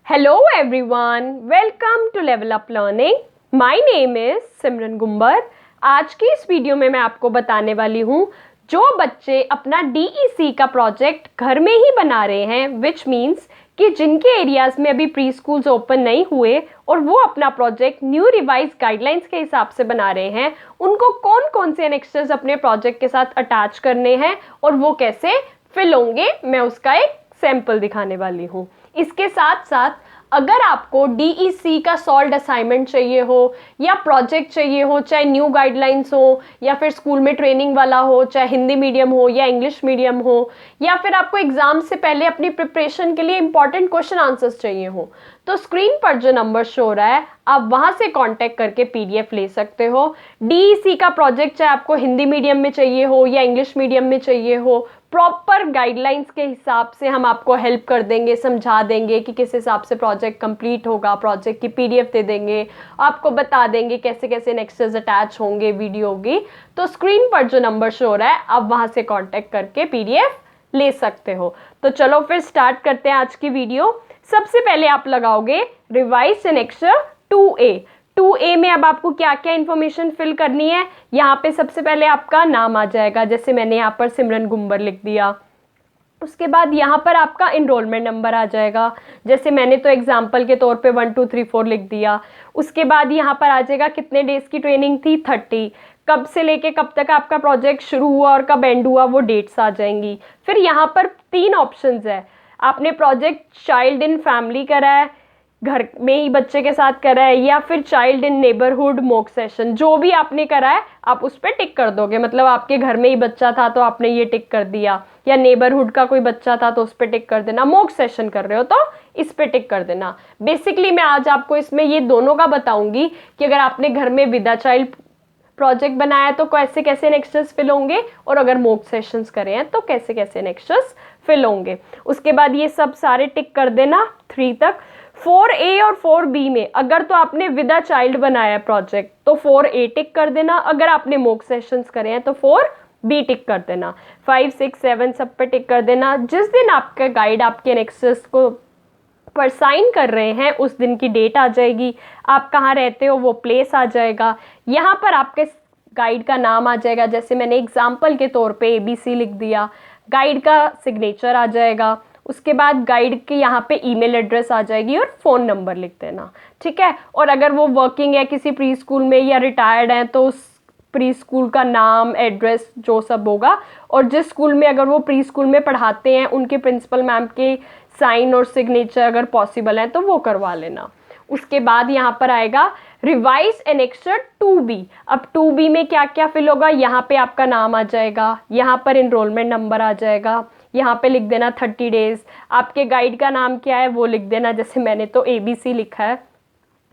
Hello everyone, welcome to Level Up Learning. My name is सिमरन गुम्बर. आज की इस video में मैं आपको बताने वाली हूँ जो बच्चे अपना DEC का प्रोजेक्ट घर में ही बना रहे हैं, विच मीन्स कि जिनके एरियाज में अभी प्री स्कूल्स ओपन नहीं हुए और वो अपना प्रोजेक्ट न्यू रिवाइज गाइडलाइंस के हिसाब से बना रहे हैं, उनको कौन कौन से एनेक्सेस अपने प्रोजेक्ट के साथ अटैच करने हैं और वो कैसे फिल होंगे, मैं उसका एक सैंपल दिखाने वाली हूँ. इसके साथ साथ अगर आपको DEC का सॉल्व्ड असाइनमेंट चाहिए हो या प्रोजेक्ट चाहिए हो, चाहे न्यू गाइडलाइंस हो या फिर स्कूल में ट्रेनिंग वाला हो, चाहे हिंदी मीडियम हो या इंग्लिश मीडियम हो, या फिर आपको एग्जाम से पहले अपनी प्रिपरेशन के लिए इंपॉर्टेंट क्वेश्चन आंसर्स चाहिए हो, तो स्क्रीन पर जो नंबर शो हो रहा है आप वहां से कांटेक्ट करके PDF ले सकते हो. DEC का प्रोजेक्ट चाहे आपको हिंदी मीडियम में चाहिए हो या इंग्लिश मीडियम में चाहिए हो, प्रॉपर गाइडलाइंस के हिसाब से हम आपको हेल्प कर देंगे, समझा देंगे कि किस हिसाब से प्रोजेक्ट कंप्लीट होगा, प्रोजेक्ट की PDF दे देंगे, आपको बता देंगे कैसे कैसे नेक्स्ट्स अटैच होंगे, वीडियो होगी. तो स्क्रीन पर जो नंबर शो हो रहा है आप वहां से कांटेक्ट करके PDF ले सकते हो. तो चलो फिर स्टार्ट करते हैं आज की वीडियो. सबसे पहले आप लगाओगे रिवाइज एनेक्सर 2A. 2A में अब आपको क्या क्या इंफॉर्मेशन फिल करनी है. यहाँ पे सबसे पहले आपका नाम आ जाएगा, जैसे मैंने यहाँ पर सिमरन गुम्बर लिख दिया. उसके बाद यहाँ पर आपका इनरोलमेंट नंबर आ जाएगा, जैसे मैंने तो एग्जाम्पल के तौर पे 1 2 3 4 लिख दिया. उसके बाद यहाँ पर आ जाएगा कितने डेज की ट्रेनिंग थी, 30. कब से लेके कब तक आपका प्रोजेक्ट शुरू हुआ और कब एंड हुआ, वो डेट्स आ जाएंगी. फिर यहाँ पर 3 ऑप्शंस है. आपने प्रोजेक्ट चाइल्ड इन फैमिली करा है, घर में ही बच्चे के साथ करा है, या फिर child in neighbourhood mock session. जो भी आपने करा है आप उस पर टिक कर दोगे, मतलब आपके घर में ही बच्चा था तो आपने ये टिक कर दिया, या नेबरहुड का कोई बच्चा था तो उस पर टिक कर देना, मॉक सेशन कर रहे हो तो इस पर टिक कर देना. बेसिकली मैं आज आपको इसमें ये दोनों का बताऊंगी कि अगर आपने घर में विद अ चाइल्ड प्रोजेक्ट बनाया तो कैसे कैसे नेक्स्ट्स फिल होंगे, और अगर मॉक सेशंस करे हैं तो कैसे कैसे नेक्स्ट्स फिल होंगे. उसके बाद ये सब सारे टिक कर देना 3 तक. 4A और 4B में अगर तो आपने विद अ चाइल्ड बनाया प्रोजेक्ट तो 4A टिक कर देना, अगर आपने मॉक सेशंस करे हैं तो 4B टिक कर देना. 5 6 7 सब पे टिक कर देना. जिस दिन आपका गाइड आपके नेक्स्ट्स को पर साइन कर रहे हैं उस दिन की डेट आ जाएगी, आप कहाँ रहते हो वो प्लेस आ जाएगा, यहाँ पर आपके गाइड का नाम आ जाएगा, जैसे मैंने एग्जाम्पल के तौर पे ABC लिख दिया, गाइड का सिग्नेचर आ जाएगा. उसके बाद गाइड के यहाँ पे ईमेल एड्रेस आ जाएगी और फ़ोन नंबर लिख देना, ठीक है. और अगर वो वर्किंग है किसी प्री स्कूल में या रिटायर्ड है तो उस प्री स्कूल का नाम, एड्रेस जो सब होगा, और जिस स्कूल में अगर वो प्री स्कूल में पढ़ाते हैं उनके प्रिंसिपल मैम के साइन और सिग्नेचर अगर पॉसिबल है तो वो करवा लेना. उसके बाद यहाँ पर आएगा रिवाइज एनेक्सर 2B. अब 2B में क्या क्या फिल होगा, यहाँ पे आपका नाम आ जाएगा, यहाँ पर इनरोलमेंट नंबर आ जाएगा, यहाँ पे लिख देना 30 डेज, आपके गाइड का नाम क्या है वो लिख देना, जैसे मैंने तो ABC लिखा है.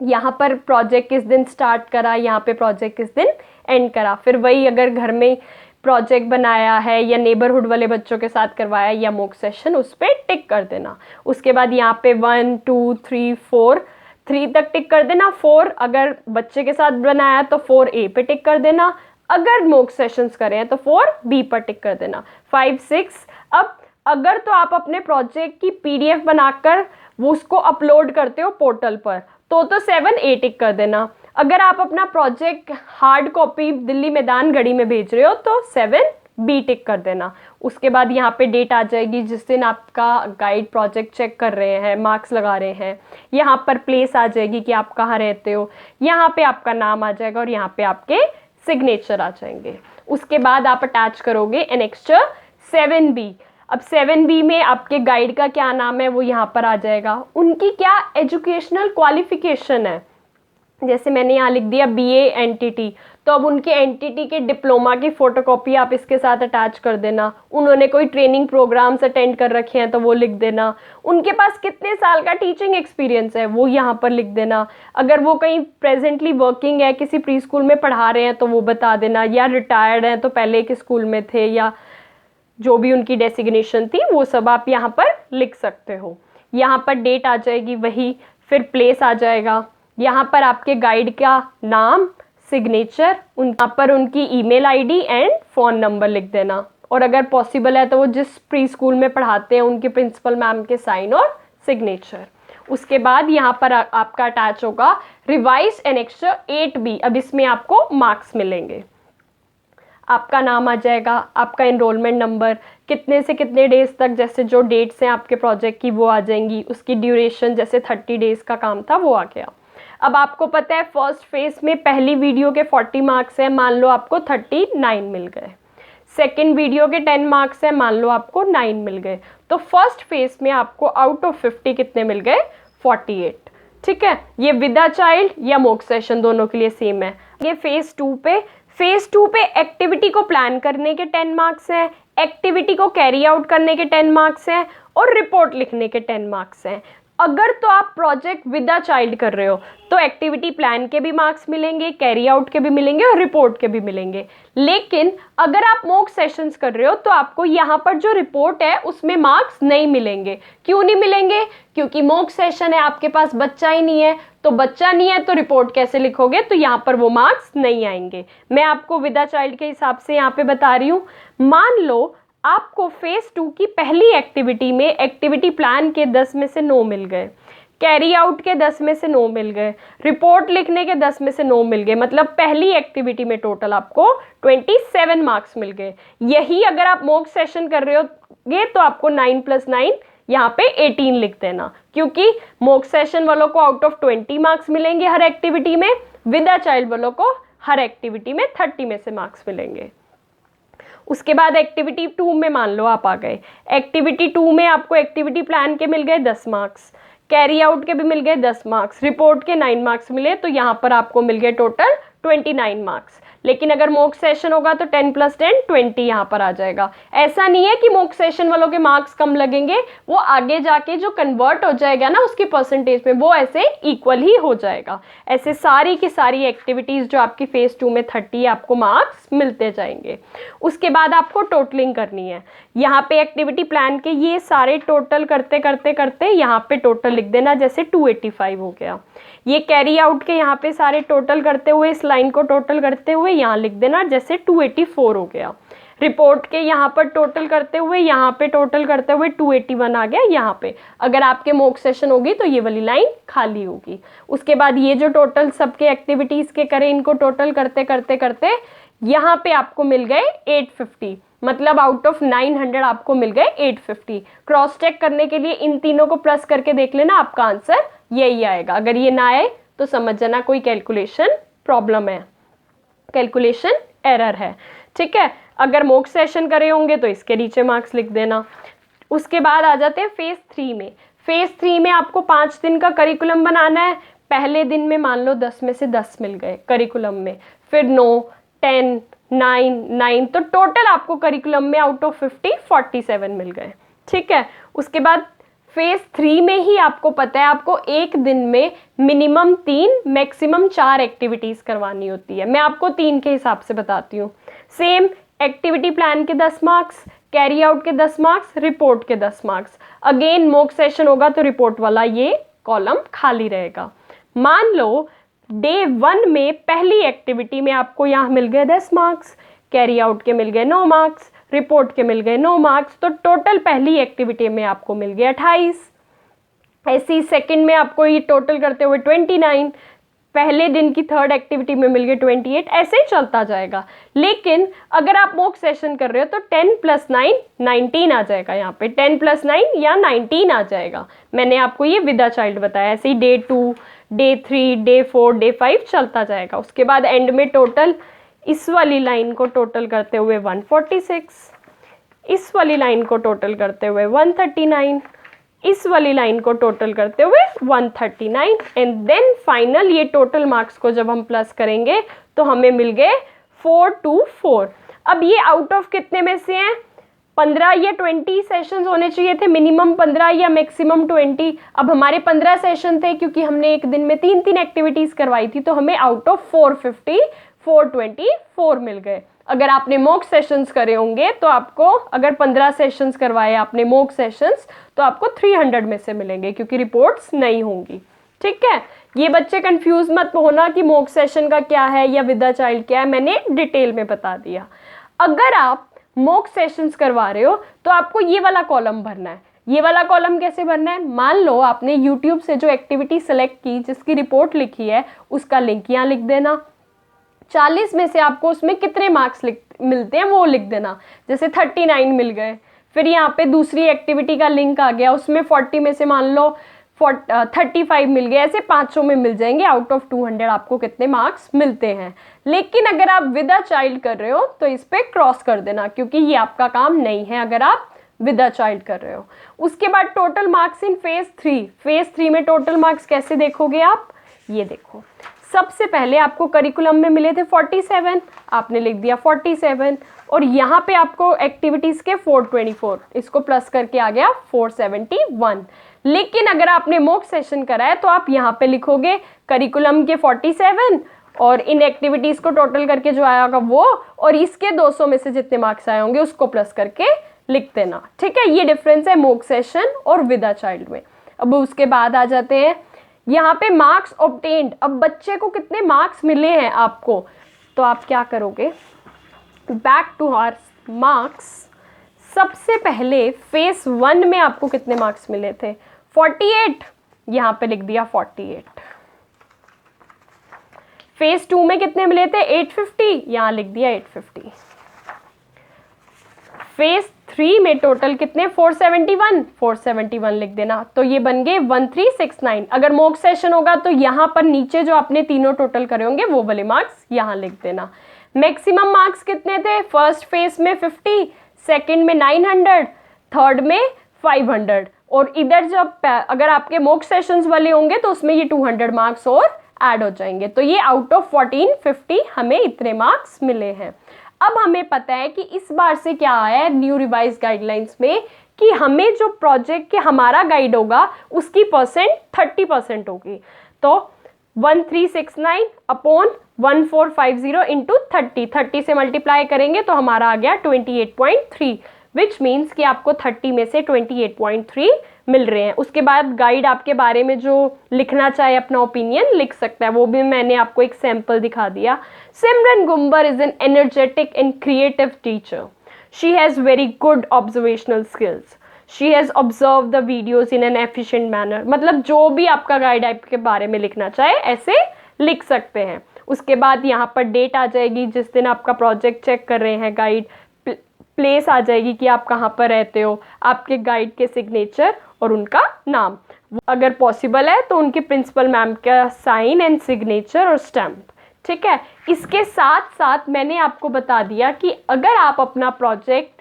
यहाँ पर प्रोजेक्ट किस दिन स्टार्ट करा, यहाँ पे प्रोजेक्ट किस दिन एंड करा. फिर वही अगर घर में प्रोजेक्ट बनाया है या नेबरहुड वाले बच्चों के साथ करवाया या मॉक सेशन, उस पर टिक कर देना. उसके बाद यहाँ पे 1 2 3 4 3 तक टिक कर देना. 4 अगर बच्चे के साथ बनाया तो 4A पे टिक कर देना, अगर मॉक सेशंस करें हैं तो 4B पर टिक कर देना. 5 6 अब अगर तो आप अपने प्रोजेक्ट की PDF बनाकर वो उसको अपलोड करते हो पोर्टल पर तो 7A टिक कर देना. अगर आप अपना प्रोजेक्ट हार्ड कॉपी दिल्ली मैदान गढ़ी में भेज रहे हो तो 7B टिक कर देना. उसके बाद यहाँ पे डेट आ जाएगी जिस दिन आपका गाइड प्रोजेक्ट चेक कर रहे हैं, मार्क्स लगा रहे हैं. यहाँ पर प्लेस आ जाएगी कि आप कहाँ रहते हो, यहाँ पे आपका नाम आ जाएगा और यहाँ पे आपके सिग्नेचर आ जाएंगे. उसके बाद आप अटैच करोगे एनेक्सर 7B. अब 7B में आपके गाइड का क्या नाम है वो यहाँ पर आ जाएगा, उनकी क्या एजुकेशनल क्वालिफिकेशन है, जैसे मैंने यहाँ लिख दिया BA NTT, तो अब उनके NTT के डिप्लोमा की फ़ोटोकॉपी आप इसके साथ अटैच कर देना. उन्होंने कोई ट्रेनिंग प्रोग्राम्स अटेंड कर रखे हैं तो वो लिख देना. उनके पास कितने साल का टीचिंग एक्सपीरियंस है वो यहाँ पर लिख देना. अगर वो कहीं प्रेजेंटली वर्किंग है, किसी प्री स्कूल में पढ़ा रहे हैं तो वो बता देना, या रिटायर्ड हैं तो पहले एक स्कूल में थे, या जो भी उनकी डेसिग्नेशन थी वो सब आप यहाँ पर लिख सकते हो. यहाँ पर डेट आ जाएगी वही, फिर प्लेस आ जाएगा, यहाँ पर आपके गाइड का नाम, सिग्नेचर, यहाँ पर उनकी email ID and phone number लिख देना. और अगर पॉसिबल है तो वो जिस प्री स्कूल में पढ़ाते हैं उनके प्रिंसिपल मैम के साइन और सिग्नेचर. उसके बाद यहाँ पर आपका अटैच होगा रिवाइज एनेक्सचर 8B। अब इसमें आपको मार्क्स मिलेंगे, आपका नाम आ जाएगा, आपका एनरोलमेंट नंबर, कितने से कितने डेज तक, जैसे जो डेट्स हैं आपके प्रोजेक्ट की वो आ जाएंगी, उसकी ड्यूरेशन जैसे 30 डेज का काम था वो आ गया। अब आपको पता है फर्स्ट फेज में पहली वीडियो के 40 मार्क्स हैं, मान लो आपको 39 मिल गए। सेकेंड वीडियो के 10 मार्क्स हैं, मान लो आपको 9 मिल गए। तो फर्स्ट फेज में आपको आउट ऑफ 50 कितने मिल गए? 48। ठीक है, ये विदा चाइल्ड या मॉक सेशन दोनों के लिए सेम है। ये फेज 2 पे एक्टिविटी को प्लान करने के 10 मार्क्स हैं, एक्टिविटी को कैरी आउट करने के 10 मार्क्स हैं और रिपोर्ट लिखने के 10 मार्क्स हैं। अगर तो आप प्रोजेक्ट विद अ चाइल्ड कर रहे हो तो एक्टिविटी प्लान के भी मार्क्स मिलेंगे, कैरी आउट के भी मिलेंगे और रिपोर्ट के भी मिलेंगे। लेकिन अगर आप मॉक सेशंस कर रहे हो तो आपको यहाँ पर जो रिपोर्ट है उसमें मार्क्स नहीं मिलेंगे। क्यों नहीं मिलेंगे? क्योंकि मॉक सेशन है, आपके पास बच्चा ही नहीं है, तो बच्चा नहीं है तो रिपोर्ट कैसे लिखोगे? तो यहाँ पर वो मार्क्स नहीं आएंगे। मैं आपको विद अ चाइल्ड के हिसाब से यहाँ पे बता रही हूँ। मान लो आपको फेज 2 की पहली एक्टिविटी में एक्टिविटी प्लान के 10 में से 9 मिल गए, कैरी आउट के 10 में से 9 मिल गए, रिपोर्ट लिखने के 10 में से 9 मिल गए, मतलब पहली एक्टिविटी में टोटल आपको 27 मार्क्स मिल गए। यही अगर आप मॉक सेशन कर रहे होगे तो आपको 9 + 9 यहाँ पे 18 लिख देना, क्योंकि मॉक सेशन वालों को आउट ऑफ 20 मार्क्स मिलेंगे हर एक्टिविटी में, विद अ चाइल्ड वालों को हर एक्टिविटी में 30 में से मार्क्स मिलेंगे। उसके बाद एक्टिविटी 2 में मान लो आप आ गए, एक्टिविटी 2 में आपको एक्टिविटी प्लान के मिल गए 10 मार्क्स, कैरी आउट के भी मिल गए 10 मार्क्स, रिपोर्ट के 9 मार्क्स मिले, तो यहाँ पर आपको मिल गए टोटल 29 मार्क्स। लेकिन अगर मॉक सेशन होगा तो 10 + 10 20 यहाँ पर आ जाएगा। ऐसा नहीं है कि मॉक सेशन वालों के मार्क्स कम लगेंगे, वो आगे जाके जो कन्वर्ट हो जाएगा ना उसकी परसेंटेज में, वो ऐसे इक्वल ही हो जाएगा। ऐसे सारी की सारी एक्टिविटीज़ जो आपकी फेज 2 में 30 आपको मार्क्स मिलते जाएंगे। उसके बाद आपको टोटलिंग करनी है। यहाँ पे एक्टिविटी प्लान के ये सारे टोटल करते करते करते यहाँ पे टोटल लिख देना, जैसे 285 हो गया। ये कैरी आउट के यहाँ पे सारे टोटल करते हुए, इस लाइन को टोटल करते हुए यहाँ लिख देना, जैसे 284 हो गया। रिपोर्ट के यहाँ पर टोटल करते हुए, यहाँ पे टोटल करते हुए 281 आ गया यहाँ पे। अगर आपके मॉक सेशन होगी तो ये वाली लाइन खाली होगी। उसके बाद ये जो टोटल सबके एक्टिविटीज़ के करें, इनको टोटल करते करते करते यहाँ पे आपको मिल गए 850, मतलब आउट ऑफ 900 आपको मिल गए 850। क्रॉस चेक करने के लिए इन तीनों को प्लस करके देख लेना, आपका आंसर यही आएगा। अगर ये ना आए तो समझ जाना कोई कैलकुलेशन प्रॉब्लम है, कैलकुलेशन एरर है। ठीक है, अगर मॉक सेशन करे होंगे तो इसके नीचे मार्क्स लिख देना। उसके बाद आ जाते हैं फेज 3 में। फेज 3 में आपको 5 दिन का करिकुलम बनाना है। पहले दिन में मान लो 10 में से 10 मिल गए करिकुलम में, फिर 9, 10, 9, तो टोटल आपको करिकुलम में आउट ऑफ 50 47 मिल गए। ठीक है, उसके बाद फेज 3 में ही आपको पता है आपको एक दिन में मिनिमम 3 मैक्सिमम 4 एक्टिविटीज़ करवानी होती है। मैं आपको 3 के हिसाब से बताती हूँ। सेम एक्टिविटी प्लान के 10 मार्क्स, कैरी आउट के 10 मार्क्स, रिपोर्ट के 10 मार्क्स। अगेन मॉक सेशन होगा तो रिपोर्ट वाला ये कॉलम खाली रहेगा। मान लो डे 1 में पहली एक्टिविटी में आपको यहाँ मिल गए 10 मार्क्स, कैरी आउट के मिल गए 9 मार्क्स, रिपोर्ट के मिल गए 9 मार्क्स, तो टोटल पहली एक्टिविटी में आपको मिल गया 28। ऐसी सेकंड में आपको ये टोटल करते हुए 29, पहले दिन की थर्ड एक्टिविटी में मिल गए 28, ऐसे ही चलता जाएगा। लेकिन अगर आप मॉक सेशन कर रहे हो तो 10 + 9 19 आ जाएगा। यहाँ पे 10 + 9 या 19 आ जाएगा। मैंने आपको ये विद अ चाइल्ड बताया। ऐसे ही डे 2, डे 3, डे 4, डे 5 चलता जाएगा। उसके बाद एंड में टोटल इस वाली लाइन को टोटल करते हुए 146, इस वाली लाइन को टोटल करते हुए 139, इस वाली लाइन को टोटल करते हुए 139, एंड देन फाइनल ये टोटल मार्क्स को जब हम प्लस करेंगे तो हमें मिल गए 424। अब ये आउट ऑफ कितने में से हैं? 15 या 20 सेशंस होने चाहिए थे, मिनिमम 15 या मैक्सिमम 20। अब हमारे 15 सेशन थे क्योंकि हमने एक दिन में 3 एक्टिविटीज़ करवाई थी, तो हमें आउट ऑफ 450 424 मिल गए। अगर आपने मॉक सेशंस करे होंगे तो आपको, अगर 15 सेशंस करवाए आपने मॉक सेशंस, तो आपको 300 में से मिलेंगे, क्योंकि रिपोर्ट्स नहीं होंगी। ठीक है, ये बच्चे कंफ्यूज मत होना कि मॉक सेशन का क्या है या विद अ चाइल्ड क्या है, मैंने डिटेल में बता दिया। अगर आप मॉक सेशंस करवा रहे हो तो आपको ये वाला कॉलम भरना है, ये वाला कॉलम कैसे भरना है, मान लो आपने YouTube से जो एक्टिविटी सेलेक्ट की, जिसकी रिपोर्ट लिखी है, उसका लिंक यहाँ लिख देना। 40 में से आपको उसमें कितने मार्क्स मिलते हैं वो लिख देना। जैसे 39 मिल गए, फिर यहाँ पे दूसरी एक्टिविटी का लिंक आ गया, उसमें 40 में से मान लो 35 मिल गए, ऐसे 500 में मिल जाएंगे। आउट ऑफ 200 आपको कितने मार्क्स मिलते हैं। लेकिन अगर आप विद अ चाइल्ड कर रहे हो तो इस पे क्रॉस कर देना, क्योंकि ये आपका काम नहीं है अगर आप विद अ चाइल्ड कर रहे हो। उसके बाद total marks in phase 3। Phase 3 में टोटल मार्क्स कैसे देखोगे आप, ये देखो। सबसे पहले आपको करिकुलम में मिले थे 47, आपने लिख दिया 47, और यहाँ पे आपको एक्टिविटीज़ के 424, इसको प्लस करके आ गया 471। लेकिन अगर आपने मॉक सेशन करा है तो आप यहाँ पे लिखोगे करिकुलम के 47 और इन एक्टिविटीज़ को टोटल करके जो आया होगा वो, और इसके 200 में से जितने मार्क्स आए होंगे उसको प्लस करके लिख देना। ठीक है, ये डिफरेंस है मॉक सेशन और विद अ चाइल्ड में। अब उसके बाद आ जाते हैं यहाँ पे मार्क्स ऑब्टेन्ड। अब बच्चे को कितने मार्क्स मिले हैं आपको, तो आप क्या करोगे, बैक टू आवर मार्क्स। सबसे पहले फेज 1 में आपको कितने मार्क्स मिले थे, 48, यहाँ पे लिख दिया 48। फेज 2 में कितने मिले थे, 850, यहाँ लिख दिया 850। फेज 3 में टोटल कितने, 471 लिख देना, तो ये बन गए 1369। अगर मॉक सेशन होगा तो यहाँ पर नीचे जो आपने तीनों टोटल करे होंगे वो वाले मार्क्स यहाँ लिख देना। मैक्सिमम मार्क्स कितने थे, फर्स्ट फेज में 50, सेकंड में 900, थर्ड में 500, और इधर जब अगर आपके मॉक सेशंस वाले होंगे तो उसमें ये 200 मार्क्स और ऐड हो जाएंगे। तो ये आउट ऑफ 1450 हमें इतने मार्क्स मिले हैं। अब हमें पता है कि इस बार से क्या आया है न्यू रिवाइज गाइडलाइंस में, कि हमें जो प्रोजेक्ट के हमारा गाइड होगा उसकी परसेंट 30% होगी। तो 1369 अपॉन 1450 इंटू 30 से मल्टीप्लाई करेंगे तो हमारा आ गया 28.3, विच मीन्स कि आपको 30 में से 28.3 मिल रहे हैं। उसके बाद गाइड आपके बारे में जो लिखना चाहे अपना ओपिनियन लिख सकता है, वो भी मैंने आपको एक सैम्पल दिखा दिया। Simran Gumber is an energetic and creative teacher. She has very good observational skills. She has observe the videos in an efficient manner. मतलब जो भी आपका गाइड आपके बारे में लिखना चाहे ऐसे लिख सकते हैं। उसके बाद यहाँ पर डेट आ जाएगी जिस दिन आपका प्रोजेक्ट चेक कर रहे हैं गाइड, प्लेस आ जाएगी कि आप कहाँ पर रहते हो, आपके गाइड के सिग्नेचर और उनका नाम, अगर पॉसिबल है तो उनके प्रिंसिपल मैम का साइन एंड सिग्नेचर और स्टैम्प। ठीक है, इसके साथ साथ मैंने आपको बता दिया कि अगर आप अपना प्रोजेक्ट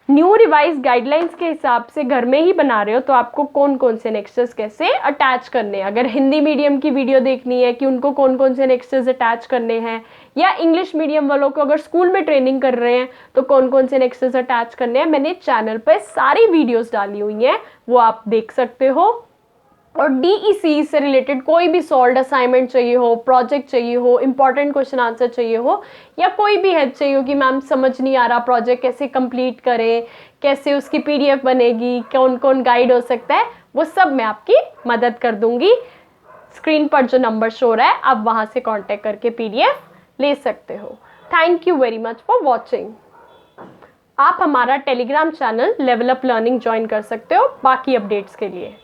न्यू रिवाइज गाइडलाइंस के हिसाब से घर में ही बना रहे हो तो आपको कौन कौन से नेक्स्ट्स कैसे अटैच करने हैं। अगर हिंदी मीडियम की वीडियो देखनी है कि उनको कौन कौन से नेक्स्ट्स अटैच करने हैं, या इंग्लिश मीडियम वालों को अगर स्कूल में ट्रेनिंग कर रहे हैं तो कौन कौन से नेक्स्ट्स अटैच करने हैं, मैंने चैनल पर सारी वीडियोस डाली हुई हैं, वो आप देख सकते हो। और DEC से रिलेटेड कोई भी सॉल्व्ड असाइनमेंट चाहिए हो, प्रोजेक्ट चाहिए हो, इंपॉर्टेंट क्वेश्चन आंसर चाहिए हो, या कोई भी हेल्प चाहिए हो कि मैम समझ नहीं आ रहा प्रोजेक्ट कैसे कंप्लीट करें, कैसे उसकी PDF बनेगी, कौन कौन गाइड हो सकता है, वो सब मैं आपकी मदद कर दूंगी। स्क्रीन पर जो नंबर शो रहा है आप वहाँ से कॉन्टेक्ट करके PDF ले सकते हो। Thank you very much for watching. आप हमारा Telegram channel level up learning join कर सकते हो बाकी अपडेट्स के लिए।